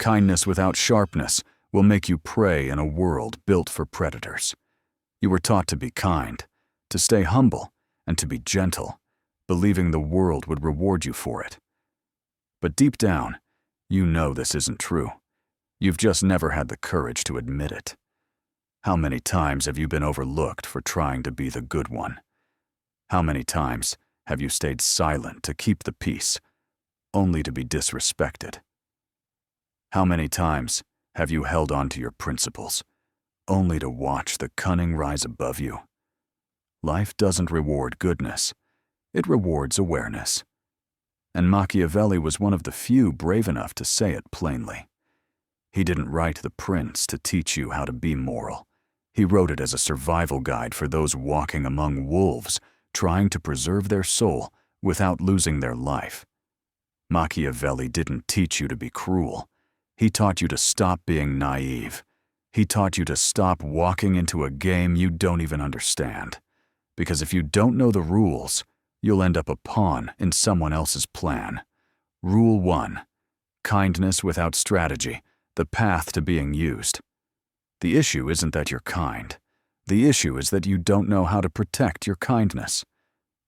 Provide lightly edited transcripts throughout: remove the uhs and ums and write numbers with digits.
Kindness without sharpness will make you prey in a world built for predators. You were taught to be kind, to stay humble, and to be gentle, believing the world would reward you for it. But deep down, you know this isn't true. You've just never had the courage to admit it. How many times have you been overlooked for trying to be the good one? How many times have you stayed silent to keep the peace, only to be disrespected? How many times have you held on to your principles, only to watch the cunning rise above you? Life doesn't reward goodness, it rewards awareness. And Machiavelli was one of the few brave enough to say it plainly. He didn't write The Prince to teach you how to be moral. He wrote it as a survival guide for those walking among wolves, trying to preserve their soul without losing their life. Machiavelli didn't teach you to be cruel. He taught you to stop being naive. He taught you to stop walking into a game you don't even understand. Because if you don't know the rules, you'll end up a pawn in someone else's plan. Rule 1. Kindness without strategy, the path to being used. The issue isn't that you're kind. The issue is that you don't know how to protect your kindness.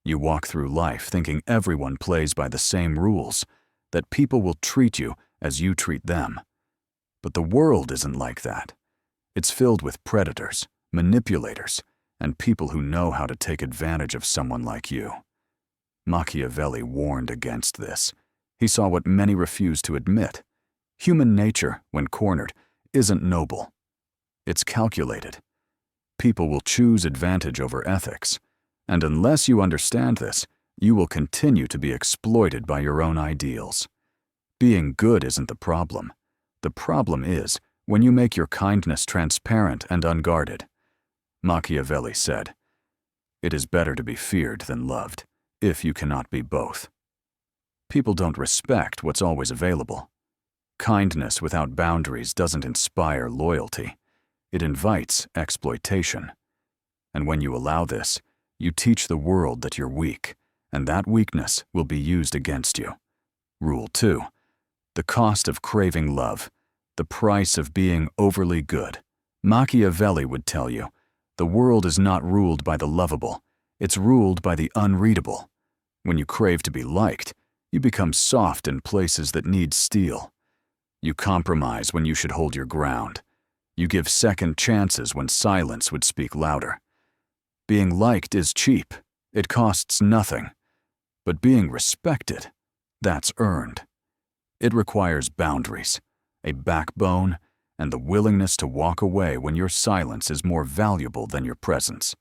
You walk through life thinking everyone plays by the same rules, that people will treat you as you treat them. But the world isn't like that. It's filled with predators, manipulators, and people who know how to take advantage of someone like you. Machiavelli warned against this. He saw what many refuse to admit. Human nature, when cornered, isn't noble. It's calculated. People will choose advantage over ethics, and unless you understand this, you will continue to be exploited by your own ideals. Being good isn't the problem. The problem is when you make your kindness transparent and unguarded. Machiavelli said, "It is better to be feared than loved, if you cannot be both." People don't respect what's always available. Kindness without boundaries doesn't inspire loyalty. It invites exploitation. And when you allow this, you teach the world that you're weak, and that weakness will be used against you. Rule 2. The cost of craving love, the price of being overly good. Machiavelli would tell you, the world is not ruled by the lovable, it's ruled by the unreadable. When you crave to be liked, you become soft in places that need steel. You compromise when you should hold your ground. You give second chances when silence would speak louder. Being liked is cheap. It costs nothing. But being respected, that's earned. It requires boundaries, a backbone, and the willingness to walk away when your silence is more valuable than your presence.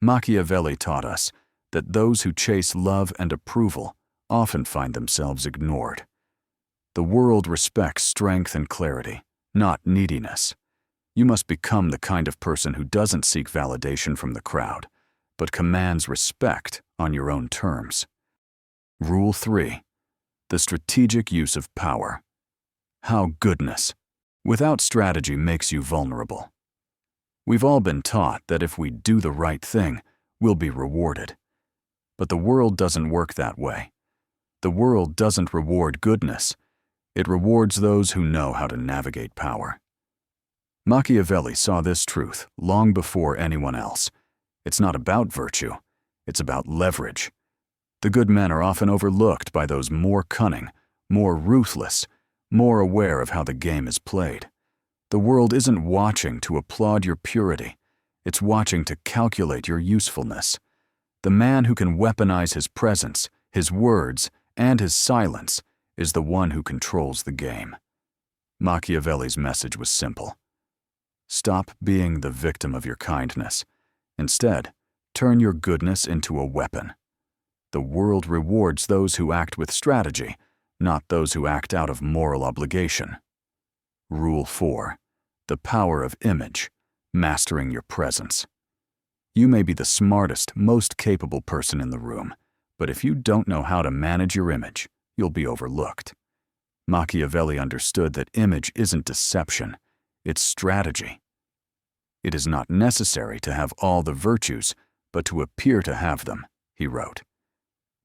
Machiavelli taught us that those who chase love and approval often find themselves ignored. The world respects strength and clarity, not neediness. You must become the kind of person who doesn't seek validation from the crowd, but commands respect on your own terms. Rule 3. The strategic use of power. How goodness without strategy makes you vulnerable. We've all been taught that if we do the right thing, we'll be rewarded. But the world doesn't work that way. The world doesn't reward goodness. It rewards those who know how to navigate power. Machiavelli saw this truth long before anyone else. It's not about virtue, it's about leverage. The good men are often overlooked by those more cunning, more ruthless, more aware of how the game is played. The world isn't watching to applaud your purity, it's watching to calculate your usefulness. The man who can weaponize his presence, his words, and his silence is the one who controls the game. Machiavelli's message was simple. Stop being the victim of your kindness. Instead, turn your goodness into a weapon. The world rewards those who act with strategy, not those who act out of moral obligation. Rule 4. The power of image, mastering your presence. You may be the smartest, most capable person in the room, but if you don't know how to manage your image, you'll be overlooked. Machiavelli understood that image isn't deception, it's strategy. It is not necessary to have all the virtues, but to appear to have them, he wrote.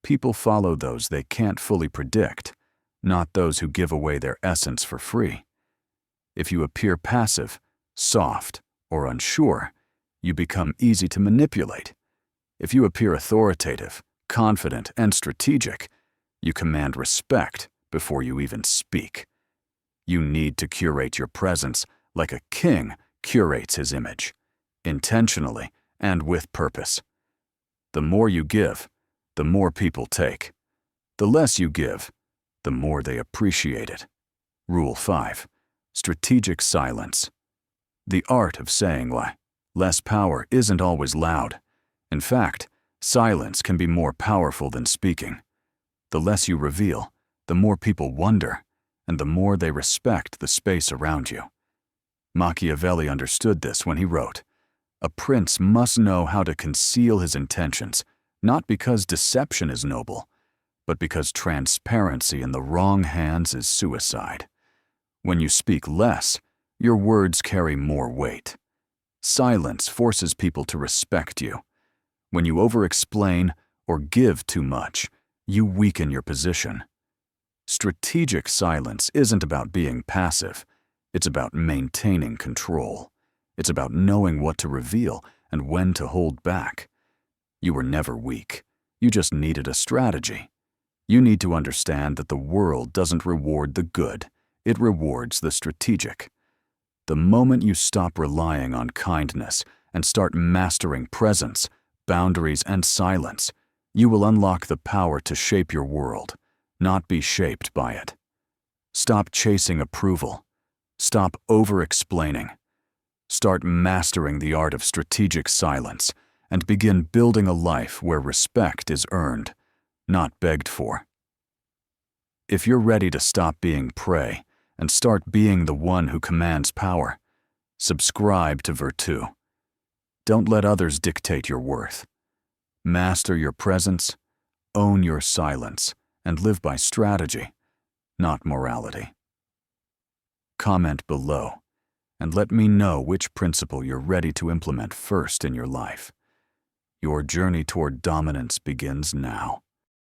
People follow those they can't fully predict, not those who give away their essence for free. If you appear passive, soft, or unsure, you become easy to manipulate. If you appear authoritative, confident, and strategic, you command respect before you even speak. You need to curate your presence like a king curates his image, intentionally and with purpose. The more you give, the more people take. The less you give, the more they appreciate it. Rule 5. Strategic silence. The art of saying less power isn't always loud. In fact, silence can be more powerful than speaking. The less you reveal, the more people wonder, and the more they respect the space around you. Machiavelli understood this when he wrote, "A prince must know how to conceal his intentions, not because deception is noble, but because transparency in the wrong hands is suicide." When you speak less, your words carry more weight. Silence forces people to respect you. When you over-explain or give too much, you weaken your position. Strategic silence isn't about being passive. It's about maintaining control. It's about knowing what to reveal and when to hold back. You were never weak. You just needed a strategy. You need to understand that the world doesn't reward the good. It rewards the strategic. The moment you stop relying on kindness and start mastering presence, boundaries, and silence, you will unlock the power to shape your world, not be shaped by it. Stop chasing approval. Stop over-explaining. Start mastering the art of strategic silence and begin building a life where respect is earned, not begged for. If you're ready to stop being prey and start being the one who commands power, subscribe to Virtù. Don't let others dictate your worth. Master your presence, own your silence, and live by strategy, not morality. Comment below and let me know which principle you're ready to implement first in your life. Your journey toward dominance begins now.